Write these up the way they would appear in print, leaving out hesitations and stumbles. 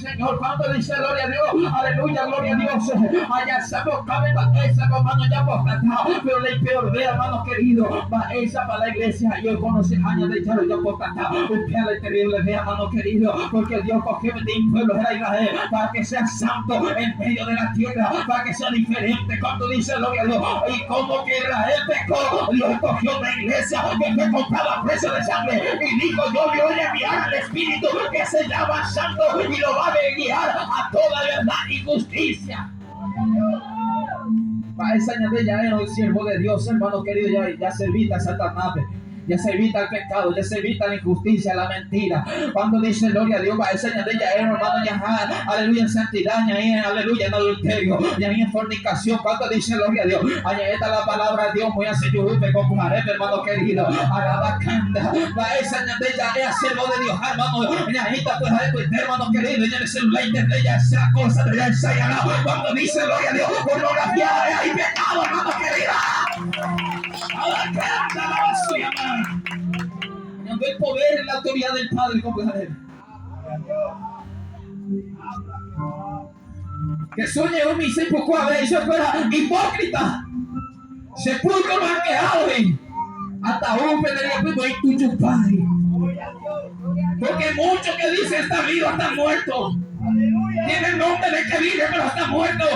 Señor, cuando dice gloria a Dios, aleluya, gloria a Dios, allá se buscaban esa hermano ya apostata, pero le peor de hermano querido, va esa para la iglesia, yo conocí años de ya apostata, un piale terrible de hermano querido, porque Dios cogió de un pueblo de Israel para que sea santo en medio de la tierra, para que sea diferente. Cuando dice gloria a Dios, y como que Israel pecó, Dios cogió una iglesia que fue comprada a precio de sangre y dijo: yo voy a enviar al Espíritu que se llama Santo y lo va a guiar a toda verdad y justicia. Para esa añade ya era un siervo de Dios, hermano querido, ya se evita Satanás. Ya se evita el pecado, ya se evita la injusticia, la mentira. Cuando dice gloria a Dios, va a enseñar de ella, hermano, ya, aleluya, en santidad, ya, aleluya, en adulterio, ya en fornicación. Cuando dice gloria a Dios, allá está la palabra de Dios, muy así, yo me comparé, hermano querido, a la bacanda, va a enseñar de ella, es siervo de Dios, hermano, ya está pues a Twitter, hermano querido, ya en el celular de ella, esa cosa de ella, ensayará. Cuando dice gloria a Dios, pornografía, hay pecado, hermano querido. El poder y la autoridad del Padre, compadre. Que sueñe un mis poco a ver, eso fuera hipócrita. Sepulcro blanqueado, hasta un pedrería en tuyo, Padre. Porque muchos que dicen está vivo, está muerto. Tiene el nombre de que vive, pero está muerto.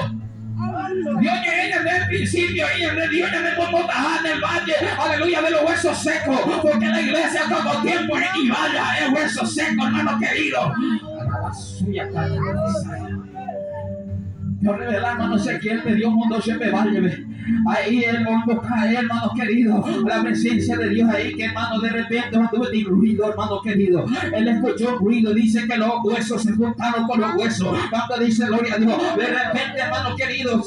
Dios que ella desde el principio, ella de Dios, ella de Popotá, del valle, aleluya, de los huesos secos, porque la iglesia todo tiempo es y vaya, es hueso seco, hermano querido. Yo revelando no sé quién me dio mundo siempre vale. Ahí el mundo cae, hermano querido. La presencia de Dios ahí, que hermano de repente no tuve ni ruido, hermano querido. Él escuchó ruido, dice que los huesos se juntaron con los huesos. Cuando dice gloria a Dios, de repente, hermano querido,